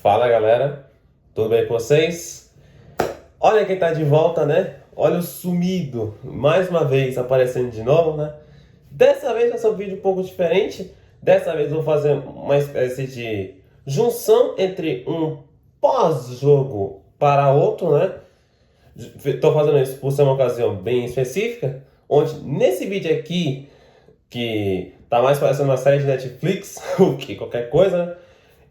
Fala galera, tudo bem com vocês? Olha quem tá de volta, né? Olha o sumido, mais uma vez aparecendo de novo, né? Dessa vez vai ser um vídeo um pouco diferente. Dessa vez eu vou fazer uma espécie de junção entre um pós-jogo para outro, né? Tô fazendo isso por ser uma ocasião bem específica, onde nesse vídeo aqui, que tá mais parecendo uma série de Netflix do que qualquer coisa, né?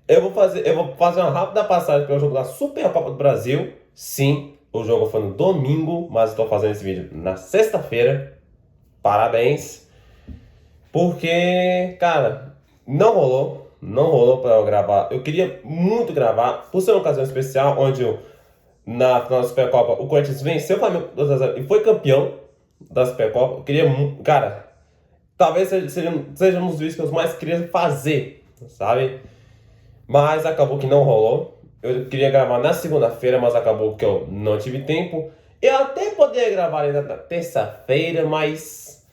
Eu vou fazer uma rápida passagem pelo jogo da Supercopa do Brasil. Sim, o jogo foi no domingo, mas estou fazendo esse vídeo na sexta-feira. Parabéns. Porque, cara, não rolou para eu gravar. Eu queria muito gravar, por ser uma ocasião especial, onde na final da Supercopa o Corinthians venceu o Flamengo 2-0 e foi campeão da Supercopa. Eu queria muito, cara, talvez seja um dos vídeos que eu mais queria fazer, sabe? Mas acabou que não rolou. Eu queria gravar na segunda-feira, mas acabou que eu não tive tempo. Eu até poderia gravar ainda na terça-feira, mas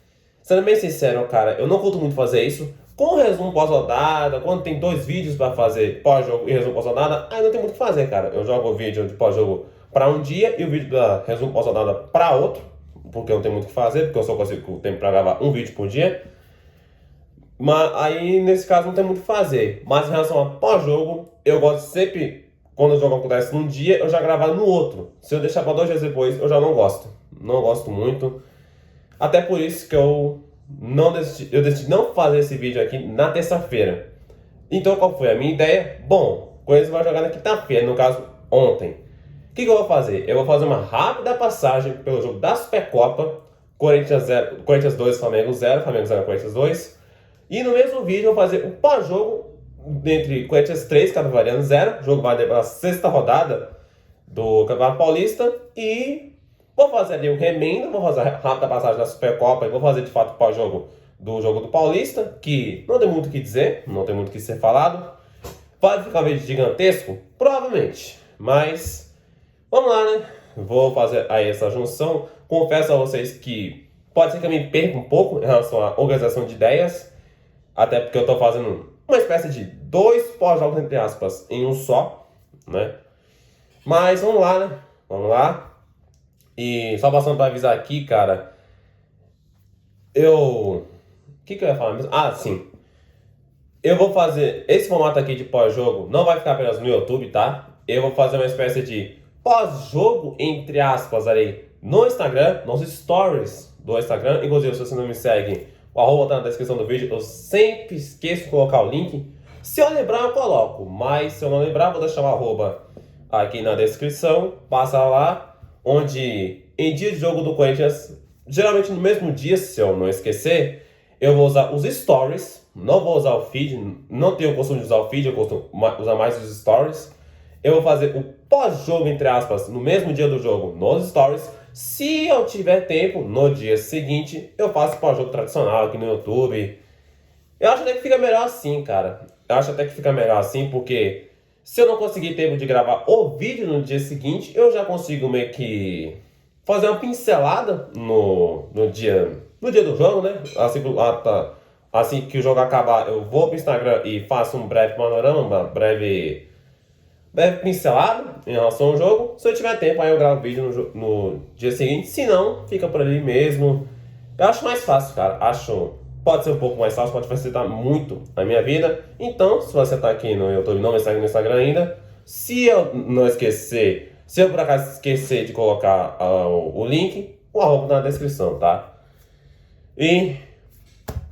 sendo bem sincero, cara, eu não curto muito fazer isso. Com resumo pós-rodada, quando tem 2 vídeos pra fazer pós-jogo e resumo pós-rodada, aí não tem muito o que fazer, cara. Eu jogo o vídeo de pós-jogo pra um dia e o vídeo da resumo pós-rodada pra outro, porque eu não tenho muito o que fazer, porque eu só consigo tempo pra gravar um vídeo por dia. Mas aí, nesse caso, não tem muito o que fazer. Mas em relação a pós-jogo, eu gosto sempre, quando o jogo acontece num dia, eu já gravar no outro. Se eu deixar para 2 dias depois, eu já não gosto. Não gosto muito. Até por isso que eu decidi não fazer esse vídeo aqui na terça-feira. Então, qual foi a minha ideia? Bom, o Corinthians vai jogar na quinta-feira, no caso, ontem. O que eu vou fazer? Eu vou fazer uma rápida passagem pelo jogo da Supercopa. Corinthians 0, Corinthians 2, Flamengo 0, Flamengo 0, Corinthians 2. E no mesmo vídeo eu vou fazer o pós-jogo entre Corinthians 3, Capivariano 0. O jogo vai pela sexta rodada do Campeonato Paulista. E vou fazer ali o remendo, vou fazer a rápida passagem da Supercopa e vou fazer de fato o pós-jogo do jogo do Paulista, que não tem muito o que dizer, não tem muito o que ser falado. Pode ficar um vídeo gigantesco? Provavelmente. Mas vamos lá, né? Vou fazer aí essa junção. Confesso a vocês que pode ser que eu me perca um pouco em relação à organização de ideias. Até porque eu tô fazendo uma espécie de 2 pós-jogos, entre aspas, em um só, né? Mas vamos lá, né? Vamos lá. E só passando pra avisar aqui, cara. O que eu ia falar mesmo? Ah, sim. Eu vou fazer esse formato aqui de pós-jogo, não vai ficar apenas no YouTube, tá? Eu vou fazer uma espécie de pós-jogo, entre aspas, ali, no Instagram, nos stories do Instagram. Inclusive, se você não me segue, o arroba tá na descrição do vídeo. Eu sempre esqueço de colocar o link. Se eu lembrar, eu coloco. Mas se eu não lembrar, vou deixar o arroba aqui na descrição. Passa lá, onde em dia de jogo do Corinthians, geralmente no mesmo dia, se eu não esquecer, eu vou usar os stories. Não vou usar o feed. Não tenho o costume de usar o feed, eu costumo usar mais os stories. Eu vou fazer o pós-jogo, entre aspas, no mesmo dia do jogo, nos stories. Se eu tiver tempo, no dia seguinte, eu faço o pós-jogo tradicional aqui no YouTube. Eu acho até que fica melhor assim, cara. Eu acho até que fica melhor assim, porque se eu não conseguir tempo de gravar o vídeo no dia seguinte, eu já consigo meio que fazer uma pincelada no dia do jogo, né? Assim que o jogo acabar, eu vou pro Instagram e faço um breve panorama, uma breve pincelado em relação ao jogo. Se eu tiver tempo, aí eu gravo o vídeo no dia seguinte. Se não, fica por ali mesmo. Eu acho mais fácil, cara. Pode ser um pouco mais fácil, pode facilitar muito a minha vida. Então, se você tá aqui no YouTube e não me segue no Instagram ainda, se eu por acaso esquecer de colocar o link, o arroba tá na descrição, tá? E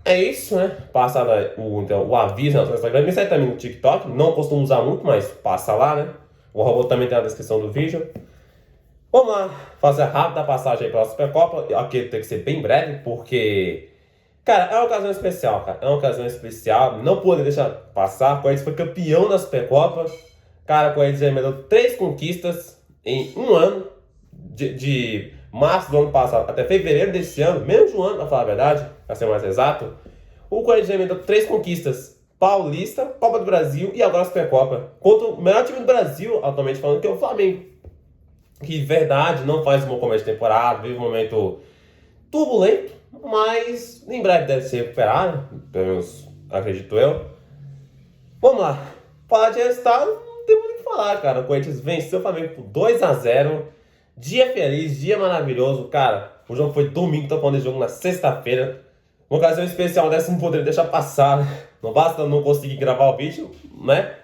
é isso, né? Passa lá o aviso no Instagram. Me segue também no TikTok. Não costumo usar muito, mas passa lá, né? O robô também tem na descrição do vídeo. Vamos lá, fazer a rápida passagem aí pela Supercopa. Aqui tem que ser bem breve, porque, cara, é uma ocasião especial, cara. É uma ocasião especial. Não pude deixar passar. O Corinthians foi campeão da Supercopa. Cara, o Corinthians emendou 3 conquistas em um ano. De março do ano passado até fevereiro desse ano, menos de um ano, pra falar a verdade, pra ser mais exato, o Corinthians emendou 3 conquistas: Paulista, Copa do Brasil e agora a Supercopa. Contra o melhor time do Brasil, atualmente falando, que é o Flamengo. Que, de verdade, não faz um bom começo de temporada, vive um momento turbulento, mas em breve deve se recuperar, né? Pelo menos acredito eu. Vamos lá. Falar de resultado, não tem muito o que falar, cara. O Corinthians venceu o Flamengo por 2-0. Dia feliz, dia maravilhoso. Cara, o jogo foi domingo, tô falando de jogo na sexta-feira. Uma ocasião especial dessa não poderia deixar passar, né? Não basta não conseguir gravar o vídeo, né?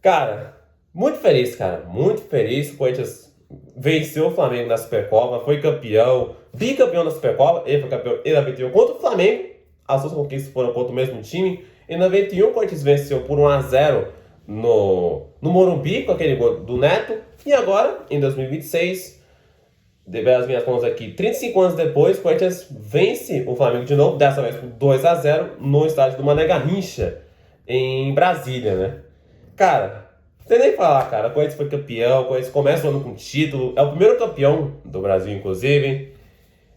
Cara, muito feliz, cara. Muito feliz. O Corinthians venceu o Flamengo na Supercopa, foi campeão, bicampeão da Supercopa. Ele foi campeão em 91 contra o Flamengo. As duas conquistas foram contra o mesmo time. Em 91, o Corinthians venceu por 1-0 no Morumbi, com aquele gol do Neto. E agora, em 2026, de ver as minhas contas aqui, 35 anos depois, o Corinthians vence o Flamengo de novo, dessa vez por 2-0 no estádio do Mané Garrincha, em Brasília, né? Cara, não tem nem o que falar, cara. O Corinthians foi campeão, o Corinthians começa o ano com título, é o primeiro campeão do Brasil, inclusive.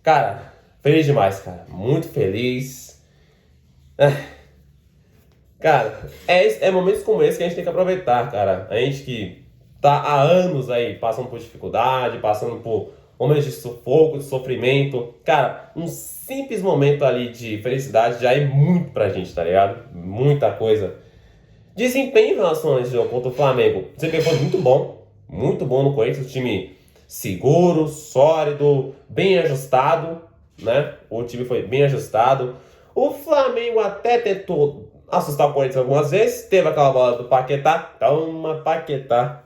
Cara, feliz demais, cara. Muito feliz. Cara, é momentos como esse que a gente tem que aproveitar, cara. A gente que tá há anos aí passando por dificuldade, passando por momentos de sufoco, de sofrimento. Cara, um simples momento ali de felicidade já é muito pra gente, tá ligado? Muita coisa. Desempenho em relação a esse jogo contra o Flamengo. O desempenho foi muito bom no Corinthians. O time seguro, sólido, bem ajustado, né? O time foi bem ajustado. O Flamengo até tentou assustar o Corinthians algumas vezes. Teve aquela bola do Paquetá. Toma, Paquetá.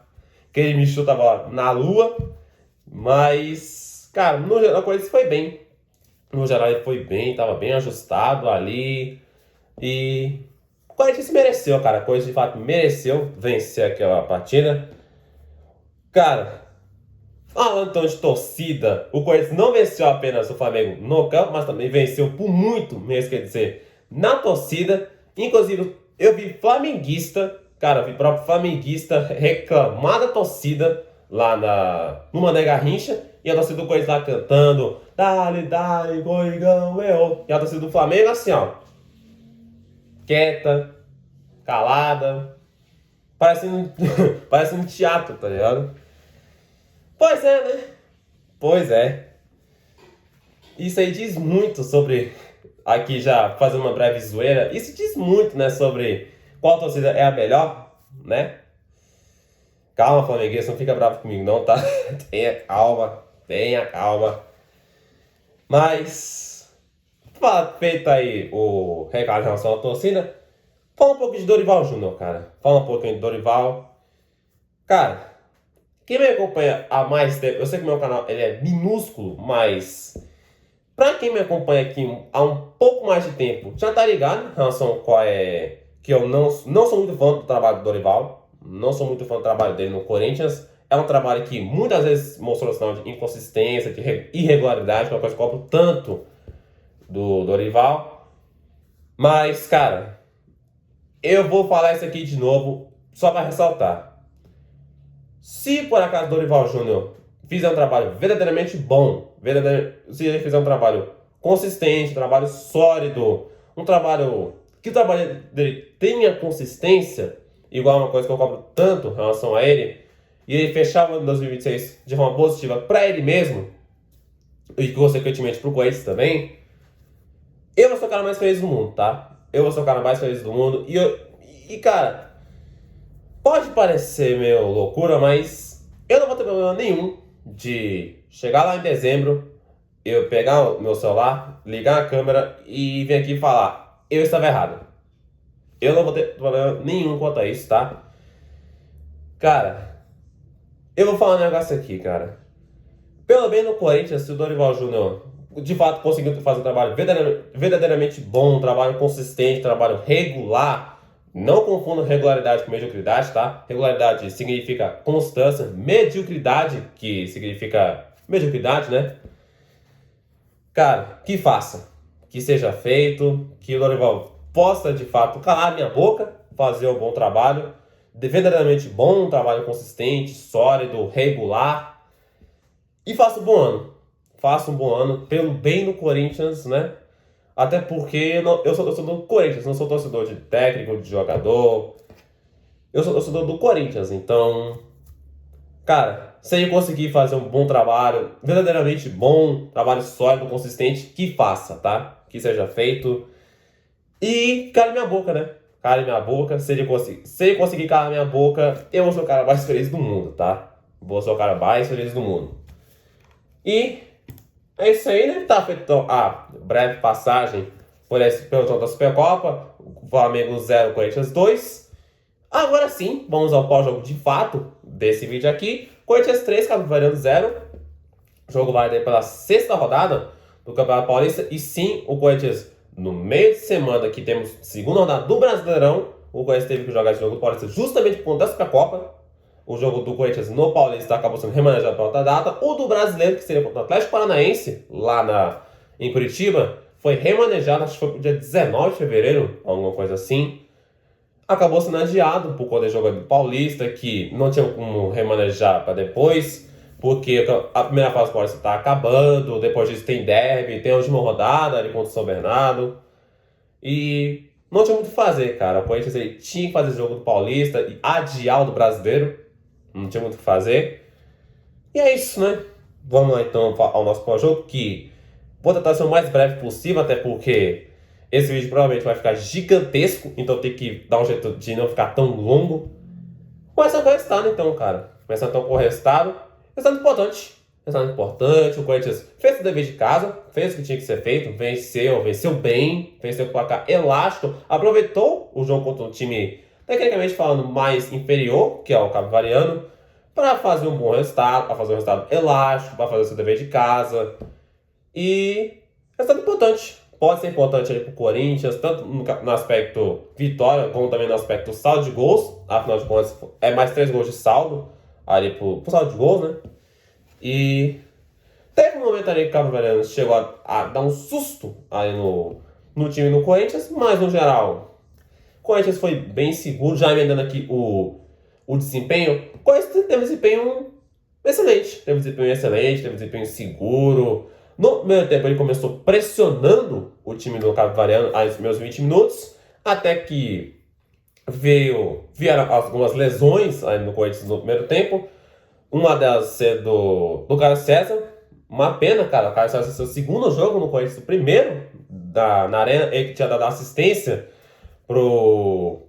Que ele me chuta a bola na lua. Mas, cara, no geral o Corinthians foi bem. No geral ele foi bem, tava bem ajustado ali. E o Corinthians mereceu, cara. O Corinthians de fato mereceu vencer aquela partida. Cara, falando então de torcida, o Corinthians não venceu apenas o Flamengo no campo, mas também venceu por muito mesmo, quer dizer, na torcida. Inclusive, eu vi flamenguista, cara, eu vi próprio flamenguista reclamar da torcida lá no Mané Garrincha, e a torcida do Corinthians lá cantando Dale, dale, Coringão, eu. E a torcida do Flamengo assim, ó, quieta, calada, parecendo, parecendo um teatro, tá ligado? Pois é, né? Pois é. Isso aí diz muito sobre, aqui já fazendo uma breve zoeira, isso diz muito, né, sobre qual torcida é a melhor, né? Calma, flamenguista, não fica bravo comigo não, tá? Tenha calma, tenha calma. Mas, feito aí o recado em relação à torcida, fala um pouco de Dorival Júnior, cara. Fala um pouquinho de Dorival. Cara, quem me acompanha há mais tempo, eu sei que meu canal ele é minúsculo, mas pra quem me acompanha aqui há um pouco mais de tempo, já tá ligado em relação a qual é que eu não sou muito fã do trabalho do Dorival, não sou muito fã do trabalho dele no Corinthians. É um trabalho que muitas vezes mostrou sinal de inconsistência, de irregularidade, uma coisa que eu cobro tanto do Dorival. Mas, cara, eu vou falar isso aqui de novo, só para ressaltar. Se por acaso Dorival Júnior fizer um trabalho verdadeiramente bom, se ele fizer um trabalho consistente, um trabalho sólido, um trabalho que o trabalho dele tenha consistência, igual uma coisa que eu cobro tanto em relação a ele, e ele fechar o ano de 2026 de forma positiva para ele mesmo, e consequentemente para o Corinthians também, eu vou ser o cara mais feliz do mundo, tá? Eu vou ser o cara mais feliz do mundo. E cara, pode parecer meio loucura, mas eu não vou ter problema nenhum de chegar lá em dezembro, eu pegar o meu celular, ligar a câmera e vir aqui falar, eu estava errado. Eu não vou ter problema nenhum quanto a isso, tá? Cara, eu vou falar um negócio aqui, cara. Pelo menos no Corinthians, se o Dorival Júnior de fato conseguiu fazer um trabalho verdadeiramente bom, um trabalho consistente, um trabalho regular, não confunda regularidade com mediocridade, tá? Regularidade significa constância, mediocridade, que significa mediocridade, né? Cara, que faça, que seja feito, que o Dorival possa de fato calar minha boca, fazer um bom trabalho, verdadeiramente bom, um trabalho consistente, sólido, regular, e faça um bom ano. Faça um bom ano, pelo bem do Corinthians, né? Até porque eu sou torcedor do Corinthians, não sou torcedor de técnico, de jogador. Eu sou torcedor do Corinthians, então, cara, se ele conseguir fazer um bom trabalho, verdadeiramente bom, trabalho sólido, consistente, que faça, tá? Que seja feito. E cale minha boca, né? cale minha boca. Se ele conseguir calar minha boca, eu vou ser o cara mais feliz do mundo, tá? Vou ser o cara mais feliz do mundo. E é isso aí, né? Tá feito então, a breve passagem por esse pelotão da Supercopa. Flamengo 0, Corinthians 2. Agora sim, vamos ao pós-jogo de fato desse vídeo aqui. Corinthians 3, Cabo Verde 0. O jogo vai pela sexta rodada do Campeonato Paulista. E sim, o Corinthians, no meio de semana que temos segunda rodada do Brasileirão, o Corinthians teve que jogar esse jogo do Paulista justamente por conta da Supercopa. O jogo do Corinthians no Paulista acabou sendo remanejado para outra data. O do Brasileiro, que seria contra o Atlético Paranaense, lá em Curitiba, foi remanejado, acho que foi pro dia 19 de fevereiro, alguma coisa assim. Acabou sendo adiado por conta do jogo do Paulista, que não tinha como remanejar para depois, porque a primeira fase do Paulista está acabando, depois disso tem derby, tem a última rodada ali contra o São Bernardo. E não tinha muito o que fazer, cara. O Corinthians ele tinha que fazer o jogo do Paulista e adiar o do Brasileiro. Não tinha muito o que fazer. E é isso, né? Vamos lá então ao nosso pós-jogo, que vou tentar ser o mais breve possível, até porque esse vídeo provavelmente vai ficar gigantesco, então tem que dar um jeito de não ficar tão longo. Começando com o resultado então, cara. Começando então com o resultado. Resultado importante. Resultado importante. O Corinthians fez o dever de casa, fez o que tinha que ser feito, venceu bem, venceu com o placar elástico, aproveitou o jogo contra um time, tecnicamente falando, mais inferior, que é o Cabo Variano, para fazer um bom resultado, para fazer um resultado elástico, para fazer o seu dever de casa. E resultado importante. Pode ser importante aí para o Corinthians, tanto no aspecto vitória, como também no aspecto saldo de gols. Afinal de contas, é mais 3 gols de saldo ali pro saldo de gols, né? E teve um momento ali que o Cabo Verde chegou a dar um susto aí no time do Corinthians, mas no geral, o Corinthians foi bem seguro, já emendando aqui o desempenho. O Corinthians teve um desempenho excelente, teve um desempenho seguro. No primeiro tempo ele começou pressionando o time do Cabo Variano aos meus 20 minutos, até que vieram algumas lesões aí no Corinthians no primeiro tempo. Uma delas ser do Carlos César. Uma pena, cara. O Carlos César, seu segundo jogo no Corinthians, o primeiro na Arena, ele que tinha dado assistência pro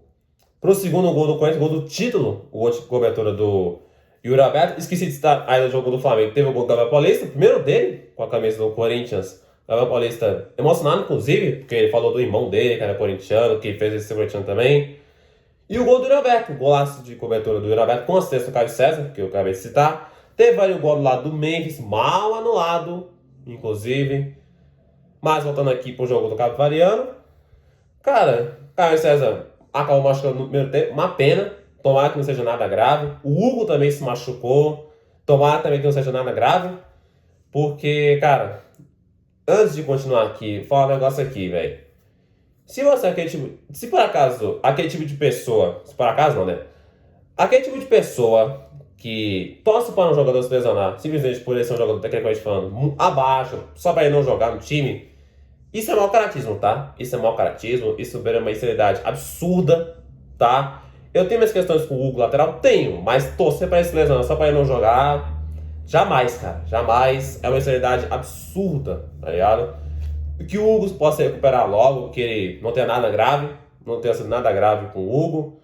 segundo gol do Corinthians, gol do título, o gol de cobertura do Yuri Alberto. Esqueci de citar aí no jogo do Flamengo. Teve o gol do Gabriel Paulista, o primeiro dele, com a camisa do Corinthians. Gabriel Paulista emocionado, inclusive, porque ele falou do irmão dele, que era corintiano, que fez esse corintiano também. E o gol do Yuri Alberto, o golaço de cobertura do Yuri Alberto com assistência do Carlos César, que eu acabei de citar. Teve ali o gol do lado do Memphis, mal anulado, inclusive. Mas voltando aqui pro jogo do Cabo Variano. Cara, Carlos César acabou machucando no primeiro tempo, uma pena. Tomara que não seja nada grave. O Hugo também se machucou. Tomara também que não seja nada grave. Porque, cara, antes de continuar aqui, vou falar um negócio aqui, velho. Se você é aquele tipo. Se por acaso, aquele tipo de pessoa. Se por acaso não, né? Aquele tipo de pessoa que torce para um jogador se lesionar, simplesmente por ele ser um jogador, tecnicamente falando, abaixo, só para ele não jogar no time. Isso é mau caratismo, tá? Isso é mau caratismo. Isso beira uma insanidade absurda, tá? Eu tenho minhas questões com o Hugo lateral? Tenho. Mas torcer para ele se lesionar só para ele não jogar. Jamais, cara. Jamais. É uma insanidade absurda, tá ligado? Que o Hugo possa se recuperar logo, que ele não tenha nada grave, não tenha sido nada grave com o Hugo.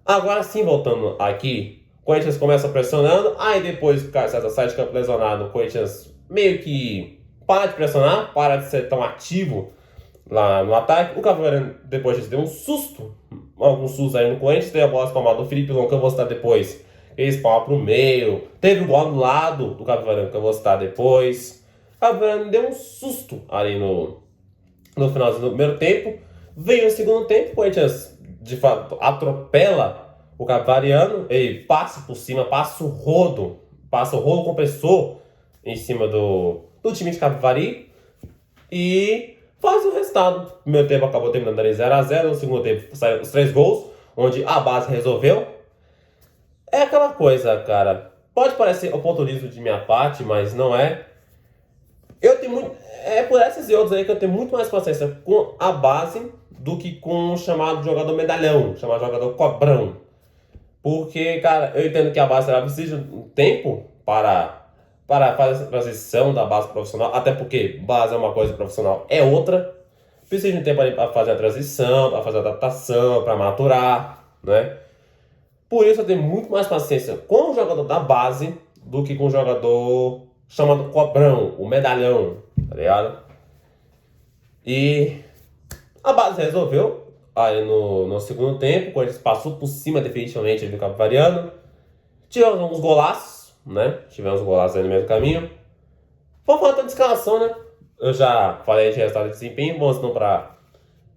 Agora sim, voltando aqui, o Corinthians começa pressionando, aí depois o Carlos César sai de campo lesionado, o Corinthians meio que para de pressionar, para de ser tão ativo lá no ataque. O Cavaleiro depois disso deu um susto, alguns sustos aí no Corinthians, teve a bola espalmada do Felipe Long, que eu vou citar depois, ele espalma pro meio, teve o gol do lado do Cavaleiro, que eu vou citar depois. O Cavaleiro deu um susto ali no finalzinho do primeiro tempo. Veio o segundo tempo, o Corinthians de fato atropela o Capivariano, ele passa por cima, passa o rodo compressor em cima do time de Capivari e faz o resultado. O primeiro tempo acabou terminando ali 0-0, no segundo tempo saíram os 3 gols, onde a base resolveu. É aquela coisa, cara, pode parecer oportunismo de minha parte, mas não é. Eu tenho muito. É por essas e outras aí que eu tenho muito mais paciência com a base do que com o chamado jogador medalhão, chamado jogador cobrão. Porque, cara, eu entendo que a base ela precisa de um tempo para fazer essa transição da base profissional, até porque base é uma coisa, profissional é outra. precisa de um tempo ali para fazer a transição, para fazer a adaptação, para maturar, né? Por isso eu tenho muito mais paciência com o jogador da base do que com o jogador chamado Cobrão, o medalhão, tá ligado? E a base resolveu aí no segundo tempo, quando eles passou por cima definitivamente do Capivariano. Tivemos alguns golaços, né? Tivemos golaços aí no meio do caminho. Vamos falar de escalação, né? Eu já falei de resultado de desempenho, vamos então para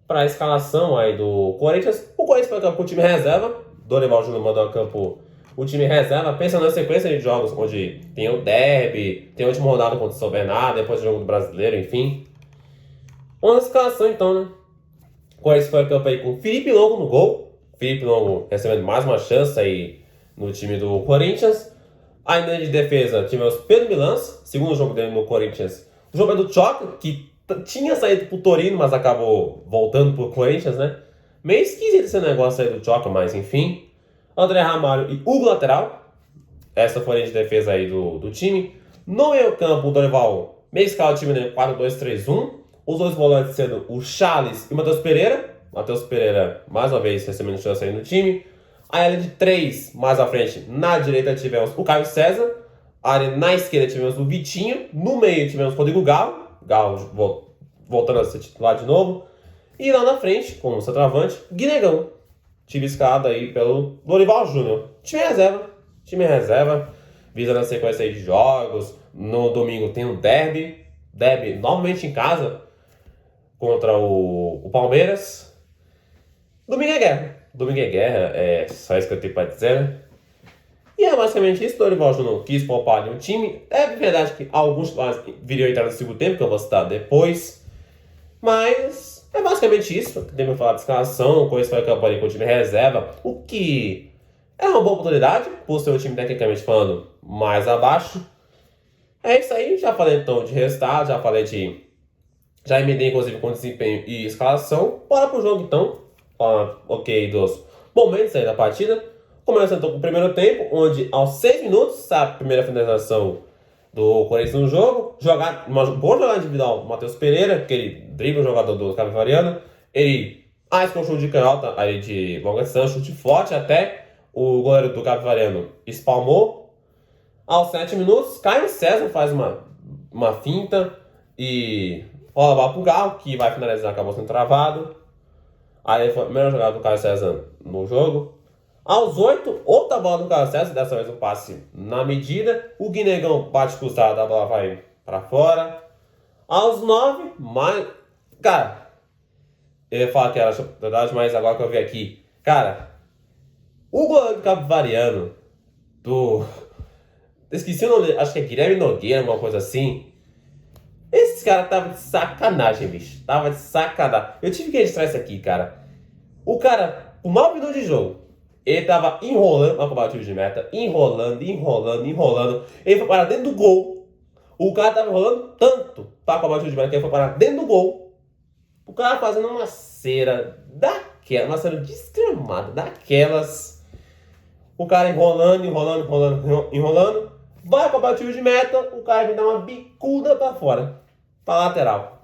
a escalação aí do Corinthians. O Corinthians foi com o time reserva. Dorival Júnior mandou a campo o time reserva, pensando na sequência de jogos onde tem o derby, tem a última rodada contra o São Bernardo, depois do jogo do Brasileiro, enfim. Vamos na escalação então, né? O Corinthians foi a campo aí com Felipe Longo no gol. Felipe Longo recebendo mais uma chance aí no time do Corinthians. Ainda de defesa, tivemos Pedro Milans, segundo jogo dele no Corinthians. O jogo é do Choca, que tinha saído pro Torino, mas acabou voltando pro Corinthians, né? Meio esquisito esse negócio aí do Choca, mas enfim. André Ramalho e Hugo lateral. Essa foi a de defesa aí do time. No meio campo, o Dorival meio escala o time né? 4-2-3-1. Os dois volantes sendo o Charles e o Matheus Pereira. Matheus Pereira, mais uma vez, recebendo chance aí no time. A área de 3, mais à frente, na direita tivemos o Caio César. Ali na esquerda tivemos o Vitinho. No meio tivemos o Rodrigo Galo. Galo voltando a ser titular de novo. E lá na frente, como centroavante, Guinegão. Time escalado aí pelo Dorival Júnior. Time reserva. Time reserva. Visando a sequência aí de jogos. No domingo tem um derby. Derby normalmente em casa. Contra o Palmeiras. Domingo é guerra. Domingo é guerra. É só isso que eu tenho pra dizer, né? E é basicamente isso. O Dorival Júnior quis poupar no time. É verdade que alguns viriam entrar no segundo tempo, que eu vou citar depois. Mas é basicamente isso. Temos que falar de escalação, com esse foi a campanha com o time reserva. O que é uma boa oportunidade, por ser o time tecnicamente falando mais abaixo. É isso aí. Já falei então de resultado, já falei de. Já emendei inclusive com desempenho e escalação. Bora pro jogo então. Ok, dos momentos aí da partida. Começando então com o primeiro tempo, onde aos 6 minutos, a primeira finalização do Corinthians no jogo, uma boa jogada individual do Matheus Pereira, que ele dribla o jogador do Capivariano, ele com um chute de canhota aí de longa distância, chute forte até o goleiro do Capivariano espalmou. Aos 7 minutos, Caio César faz uma finta e rola a bola pro Galo, que vai finalizar, acabou sendo travado. Aí foi a primeira jogada do Caio César no jogo. Aos 8, outra bola do Caio César, dessa vez um passe na medida. O Guinegão bate cruzado, a bola vai pra fora. Aos 9, mais. Cara, eu ia falar que era verdade, mas agora que eu vi aqui. Cara, o goleiro do Capivariano, esqueci o nome, acho que é Guilherme Nogueira, alguma coisa assim. Esse cara tava de sacanagem, bicho. Tava de sacanagem. Eu tive que registrar isso aqui, cara. O cara, com 9 minutos de jogo, ele tava enrolando para cobrar o tiro de meta. Enrolando. Ele foi parar dentro do gol. O cara tava enrolando tanto para cobrar o tiro de meta que ele foi parar dentro do gol. O cara fazendo uma cera daquela, uma cera desgramada daquelas. O cara enrolando. Vai cobrar o tiro de meta, o cara me dá uma bicuda pra fora. Pra lateral.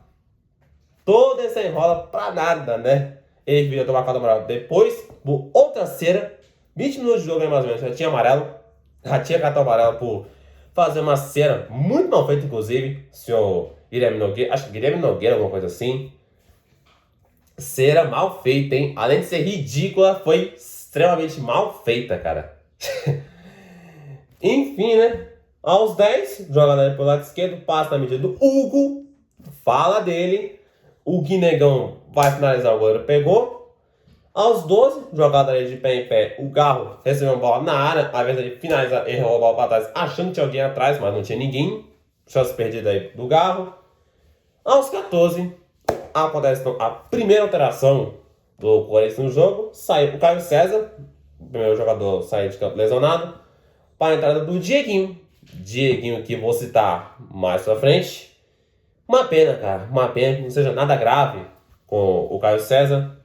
Toda essa enrola pra nada, né? Ele viria tomar cartão amarelo. Depois, outra cera. 20 minutos de jogo aí mais ou menos. Já tinha amarelo. Já tinha cartão amarelo por fazer uma cera muito mal feita, inclusive. Senhor Guilherme Nogueira. Acho que Guilherme Nogueira, alguma coisa assim. Cera mal feita, hein? Além de ser ridícula, foi extremamente mal feita, cara. Enfim, né? Aos 10, jogada pelo lado esquerdo, passa na medida do Hugo. Fala dele. O Guinegão vai finalizar, o goleiro pegou. Aos 12, jogada ali de pé em pé, o Garro recebeu uma bola na área. Ao invés de finalizar, ele rolou a bola para trás, achando que tinha alguém atrás, mas não tinha ninguém. Chance perdida aí do Garro. Aos 14, acontece então a primeira alteração do Corinthians no jogo. Saiu o Caio César, o primeiro jogador saiu de campo lesionado, para a entrada do Dieguinho. Dieguinho que vou citar mais pra frente. Uma pena, cara. Uma pena que não seja nada grave com o Caio César.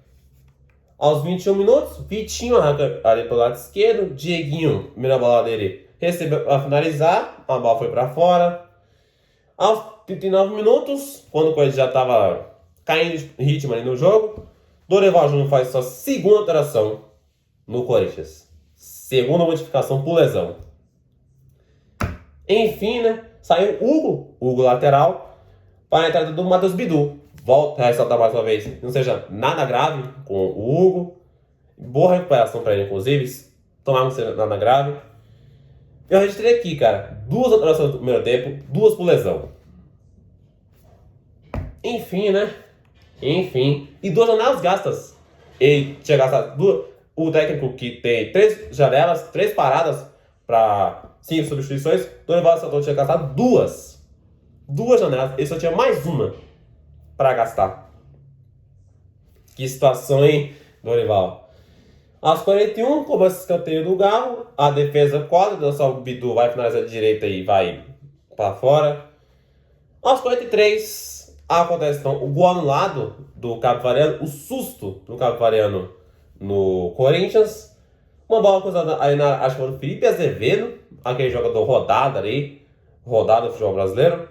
Aos 21 minutos, Vitinho arranca ali pelo lado esquerdo. Dieguinho, primeira bola dele, recebeu para finalizar. A bola foi para fora. Aos 39 minutos, quando o Corinthians já estava caindo de ritmo ali no jogo. Dorival Júnior faz sua segunda alteração no Corinthians. Segunda modificação por lesão. Enfim, né? Saiu Hugo lateral, para a entrada do Matheus Bidu. Volta a ressaltar mais uma vez, não seja nada grave com o Hugo. Boa recuperação para ele, inclusive. Tomar não seja nada grave. Eu registrei aqui, cara, 2 alterações no primeiro tempo, 2 por lesão. Enfim, né? Enfim. E 2 janelas gastas. Ele tinha gastado o técnico que tem 3 janelas, 3 paradas para 5 substituições. Dorival Santos tinha gastado 2 janelas. Ele só tinha mais uma para gastar. Que situação, hein, Dorival? Aos 41, começa o escanteio do Galo. A defesa quadra, dança o Bidu, vai finalizar de direita e vai para fora. Aos 43, acontece então o gol anulado do Capivariano, o susto do Capivariano no Corinthians. Uma bola cruzada aí na, acho que foi do Felipe Azevedo, aquele jogador rodado ali, rodado do futebol brasileiro.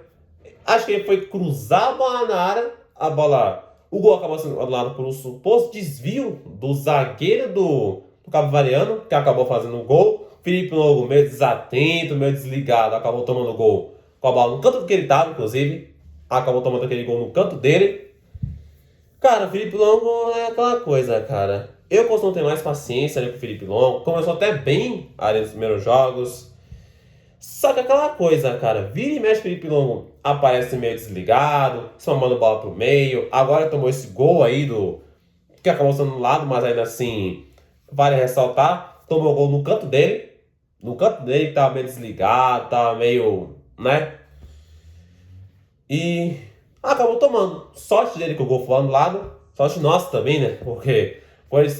Acho que ele foi cruzar a bola na área, a bola... O gol acabou sendo anulado por um suposto desvio do zagueiro do Capivariano, que acabou fazendo o gol. Felipe Longo, meio desatento, meio desligado, acabou tomando o gol com a bola no canto que ele estava, inclusive. Acabou tomando aquele gol no canto dele. Cara, o Felipe Longo é aquela coisa, cara. Eu costumo ter mais paciência ali com o Felipe Longo. Começou até bem ali nos primeiros jogos. Só que aquela coisa, cara, vira e mexe, Felipe Longo aparece meio desligado, só manda bola pro meio. Agora tomou esse gol aí que acabou sendo no lado, mas ainda assim vale ressaltar. Tomou gol no canto dele. No canto dele, que tava meio desligado, tava meio, né? E acabou tomando. Sorte dele que o gol foi anulado. Sorte nossa também, né? Porque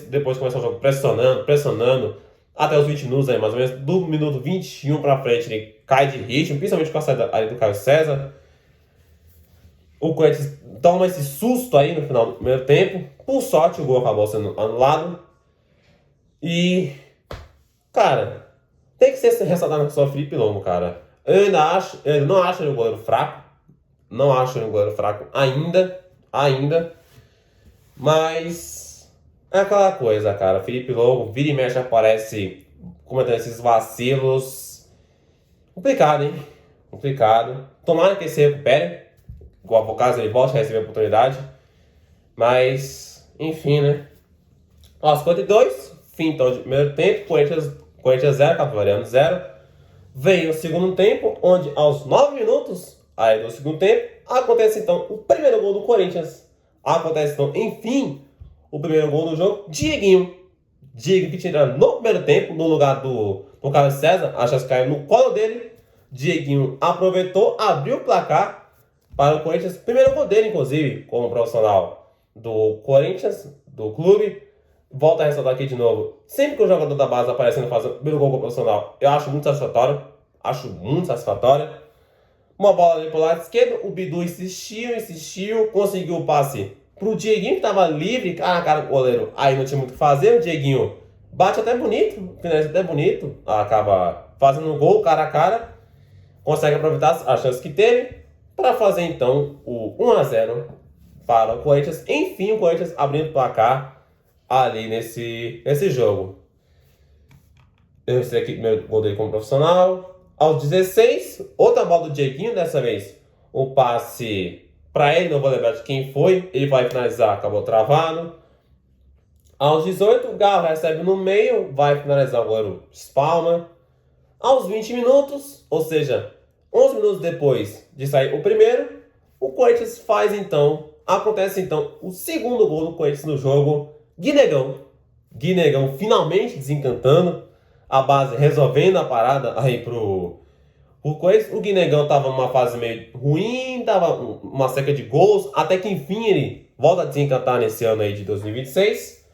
depois começou o jogo pressionando. Até os 20 minutos aí, mais ou menos, do minuto 21 pra frente, ele cai de ritmo, principalmente com a saída ali do Caio César. O Corinthians toma esse susto aí no final do primeiro tempo. Por sorte, o gol acabou sendo anulado. E, cara, tem que ser ressaltado só o Felipe Longo, cara. Eu não acho ele um goleiro fraco. Não acho ele um goleiro fraco ainda. Mas... é aquela coisa, cara. Felipe Longo, vira e mexe, aparece cometendo esses vacilos. Complicado, hein? Complicado. Tomara que ele se recupere. Igual por caso ele volte a receber a oportunidade. Mas, enfim, né? Aos 52, fim então de primeiro tempo. Corinthians 0, Capivariano 0. Veio o segundo tempo, onde aos 9 minutos aí do segundo tempo, acontece então o primeiro gol do Corinthians. Acontece então, enfim, o primeiro gol do jogo, Dieguinho que tinha entrado no primeiro tempo, no lugar do Carlos César, a chance caiu no colo dele. Dieguinho aproveitou, abriu o placar para o Corinthians. Primeiro gol dele, inclusive, como profissional do Corinthians, do clube. Volto a ressaltar aqui de novo. Sempre que o jogador da base aparecendo fazendo o primeiro gol como profissional, eu acho muito satisfatório. Uma bola ali pro lado esquerdo, o Bidu insistiu, conseguiu o passe pro Dieguinho, que tava livre, cara a cara com o goleiro. Aí não tinha muito o que fazer, o Dieguinho bate até bonito, finaliza até bonito, acaba fazendo um gol cara a cara, consegue aproveitar as chances que teve para fazer então o 1-0 para o Corinthians. Enfim, o Corinthians abrindo o placar ali nesse jogo. Eu sei aqui meu gol dele como profissional. Aos 16, outra bola do Dieguinho, dessa vez o passe para ele, não vou lembrar de quem foi, ele vai finalizar, acabou travado. Aos 18, o Galo recebe no meio, vai finalizar, o goleiro espalma. Aos 20 minutos, ou seja, 11 minutos depois de sair o primeiro, o Corinthians acontece então o segundo gol do Corinthians no jogo. Guinegão finalmente desencantando, a base resolvendo a parada aí pro Corinthians. O Guinegão tava numa fase meio ruim, tava uma seca de gols, até que enfim ele volta a desencantar nesse ano aí de 2026.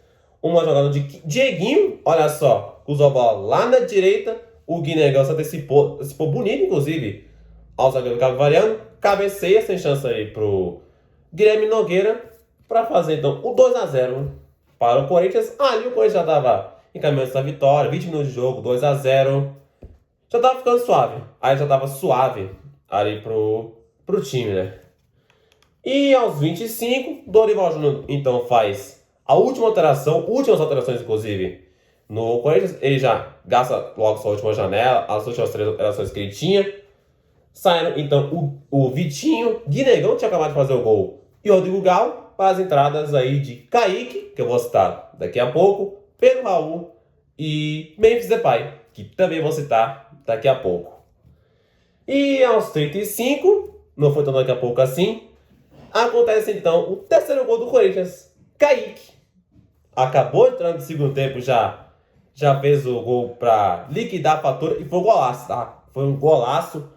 Uma jogada de Dieguinho, olha só, usou a bola lá na direita, o Guinegão se antecipou bonito, inclusive, ao zagueiro Capivariano, cabeceia sem chance aí pro Guilherme Nogueira, para fazer então o 2-0 para o Corinthians. Ali o Corinthians já tava encaminhando essa vitória, 20 minutos de jogo, 2-0. Já tava ficando suave. Aí já tava suave ali pro time, né? E aos 25, Dorival Júnior então faz a última alteração, últimas alterações inclusive, no Corinthians. Ele já gasta logo sua última janela, as últimas 3 alterações que ele tinha. Saíram então o Vitinho, Guinegão tinha acabado de fazer o gol, e o Rodrigo Galo para as entradas aí de Kaique, que eu vou citar daqui a pouco, Pedro Raul e Memphis Depay, que também vou citar daqui a pouco. E aos 35, não foi tão daqui a pouco assim, acontece então o terceiro gol do Corinthians. Kaique acabou entrando no segundo tempo, já fez o gol para liquidar a fatura, e foi um golaço, tá? Foi um golaço.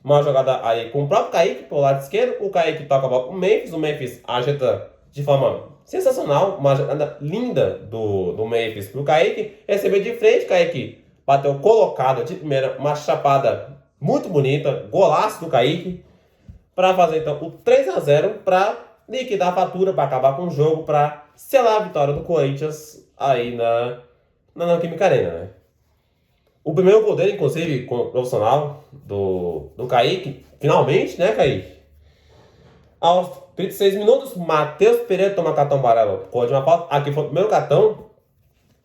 Uma jogada aí com o próprio Kaique pro lado esquerdo. O Kaique toca a bola pro Memphis. O Memphis ajeita de forma sensacional. Uma jogada linda do Memphis pro Kaique. Recebeu de frente. Kaique bateu colocado de primeira. Uma chapada muito bonita. Golaço do Kaique. Para fazer então o 3-0. Para liquidar a fatura. Para acabar com o jogo. Para selar a vitória do Corinthians aí na Neoquímica Arena, né? O primeiro gol dele, inclusive, com o profissional do Kaique, finalmente, né, Kaique? Aos 36 minutos, Matheus Pereira toma cartão amarelo com uma falta. Aqui foi o primeiro cartão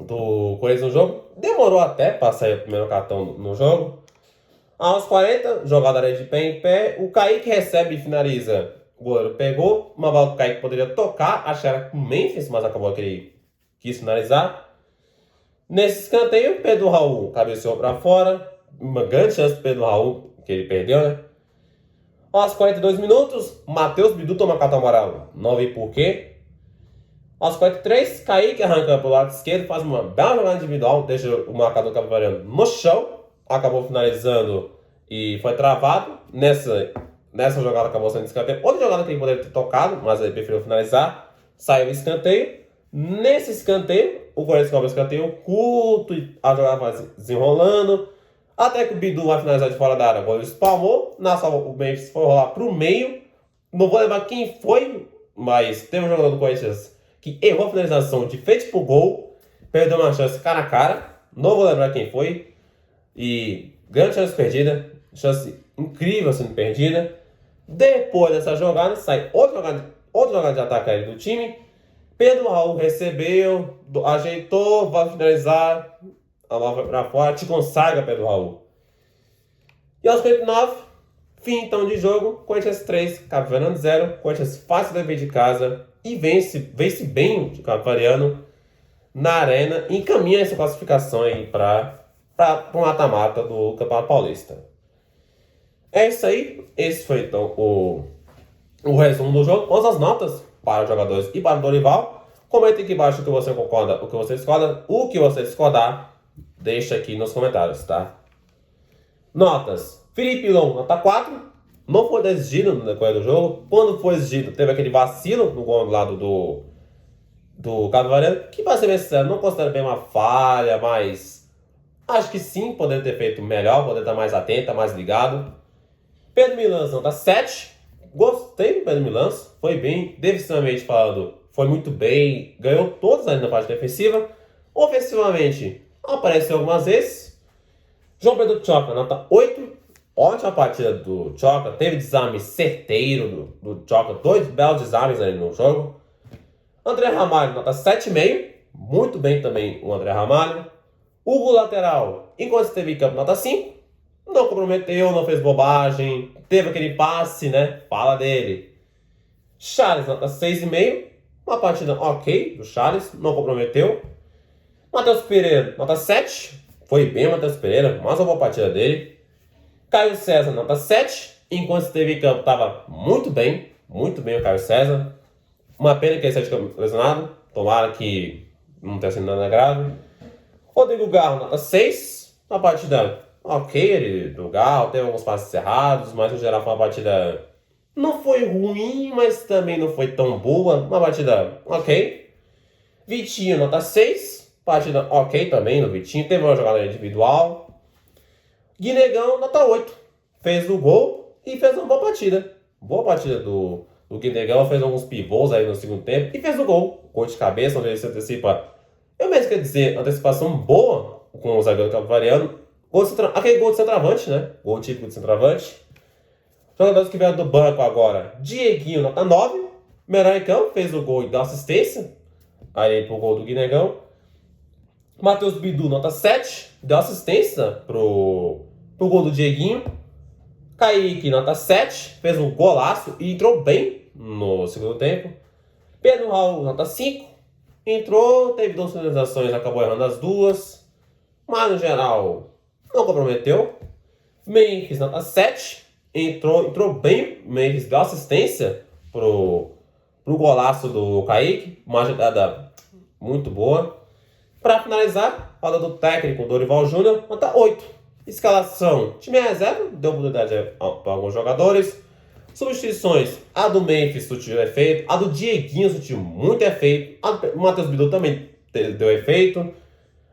do Corinthians no jogo. Demorou até para sair o primeiro cartão no jogo. Aos 40, jogada de pé em pé. O Kaique recebe e finaliza. O goleiro pegou. Uma bola que o Kaique poderia tocar. Acharam com o Memphis, mas acabou que ele quis finalizar. Nesse escanteio, Pedro Raul cabeceou para fora. Uma grande chance do Pedro Raul, que ele perdeu, né? Aos 42 minutos, Matheus Bidu toma cartão amarelo. Não vi porquê. Aos 43, Kaique arranca pro lado esquerdo, faz uma bela jogada individual, deixa o marcador cabo-verdiano no chão. Acabou finalizando e foi travado. Nessa jogada acabou sendo escanteio. Outra jogada que ele poderia ter tocado, mas ele preferiu finalizar. Saiu o escanteio. Nesse escanteio, o Corinthians cobra o escanteio curto, a jogada vai desenrolando, até que o Bidu vai finalizar de fora da área. O goleiro espalmou, na salva o Memphis foi rolar pro meio. Não vou lembrar quem foi, mas teve um jogador do Corinthians que errou a finalização de frente pro gol, perdeu uma chance cara a cara, não vou lembrar quem foi, e grande chance perdida, chance incrível sendo perdida. Depois dessa jogada, sai outra jogada de ataque aí do time. Pedro Raul recebeu, ajeitou, vai finalizar, a bola vai pra fora, te consagra Pedro Raul. E aos 49, fim então de jogo, Corinthians 3, Cabo Verdeano 0, Corinthians faz o dever de casa e vence bem o Cabo Verdeano na arena e encaminha essa classificação aí para o mata-mata do Campeonato Paulista. É isso aí, esse foi então o resumo do jogo. Vamos às notas para os jogadores e para o Dorival. Comenta aqui embaixo o que você concorda, o que você discorda. O que você discordar, deixa aqui nos comentários, tá? Notas. Felipe Long, nota 4. Não foi exigido no decorrer do jogo. Quando foi exigido, teve aquele vacilo no gol do lado do Cabo Verdeano, que, para ser bem sincero, não considero bem uma falha, mas acho que sim, poderia ter feito melhor, poderia estar mais atento, mais ligado. Pedro Milans, nota 7. Gostei do Pedro Milans, foi bem, defensivamente falando, foi muito bem, ganhou todas ali na parte defensiva. Ofensivamente, apareceu algumas vezes. João Pedro Tchoca, nota 8. Ótima partida do Tchoca, teve desarme certeiro do Tchoca, 2 belos desarmes ali no jogo. André Ramalho, nota 7,5. Muito bem também o André Ramalho. Hugo lateral, enquanto esteve em campo, nota 5. Não comprometeu, não fez bobagem. Teve aquele passe, né? Fala dele. Charles, nota 6,5. Uma partida ok do Charles, não comprometeu. Matheus Pereira, nota 7. Foi bem o Matheus Pereira, mais uma boa partida dele. Caio César, nota 7. Enquanto esteve em campo, estava muito bem o Caio César. Uma pena que ele seja lesionado. Tomara que não tenha sido nada grave. Rodrigo Garro, nota 6. Uma partida ok, ele do Garro, teve alguns passes errados, mas no geral foi uma partida. Não foi ruim, mas também não foi tão boa. Uma partida ok. Vitinho, nota 6. Partida ok também no Vitinho. Teve uma jogada individual. Guinegão, nota 8. Fez o gol e fez uma boa partida. Boa partida do Guinegão. Fez alguns pivôs aí no segundo tempo e fez o gol. Gol de cabeça, onde ele se antecipa. Eu mesmo quero dizer, antecipação boa com o zagueiro cabo-verdiano. Aquele gol de centroavante, né? Gol típico de centroavante. Jogadores que vieram do banco agora. Dieguinho, nota 9. Melhor em campo, fez o gol e deu assistência. Aí pro gol do Guinegão. Matheus Bidu, nota 7. Deu assistência pro gol do Dieguinho. Kaique, nota 7. Fez um golaço e entrou bem no segundo tempo. Pedro Raul, nota 5. Entrou, teve 2 finalizações, acabou errando as 2. Mas no geral, não comprometeu. Memphis, nota 7. Entrou bem. Memphis deu assistência pro golaço do Kaique. Uma jogada muito boa. Para finalizar, fala do técnico Dorival Júnior, nota 8. Escalação: time reserva, deu oportunidade para alguns jogadores. Substituições: a do Memphis surtiu efeito, a do Dieguinho surtiu muito efeito, a do Matheus Bidu também deu efeito.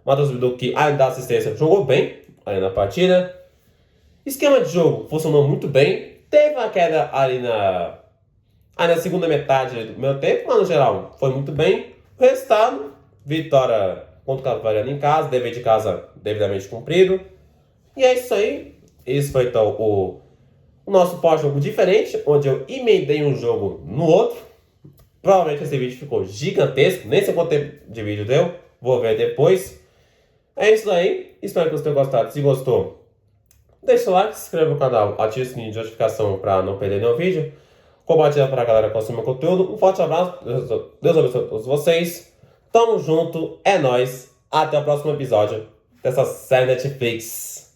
Matheus Bidu, que além da assistência, jogou bem ali na partida. Esquema de jogo funcionou muito bem. Teve uma queda ali na segunda metade do primeiro tempo, mas no geral foi muito bem. O resultado: vitória contra o Cavaliano em casa, dever de casa devidamente cumprido. E é isso aí. Esse foi então o nosso pós-jogo diferente, onde eu emendei um jogo no outro. Provavelmente esse vídeo ficou gigantesco, nem sei quanto tempo de vídeo deu, vou ver depois. É isso aí, espero que vocês tenham gostado. Se gostou, deixa o like, se inscreva no canal, ative o sininho de notificação para não perder nenhum vídeo. Compartilha para a galera que consome meu conteúdo. Um forte abraço, Deus abençoe a todos vocês. Tamo junto, é nóis. Até o próximo episódio dessa série Netflix.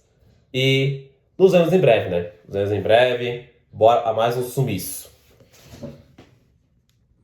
E nos vemos em breve, né? Nos vemos em breve. Bora a mais um sumiço.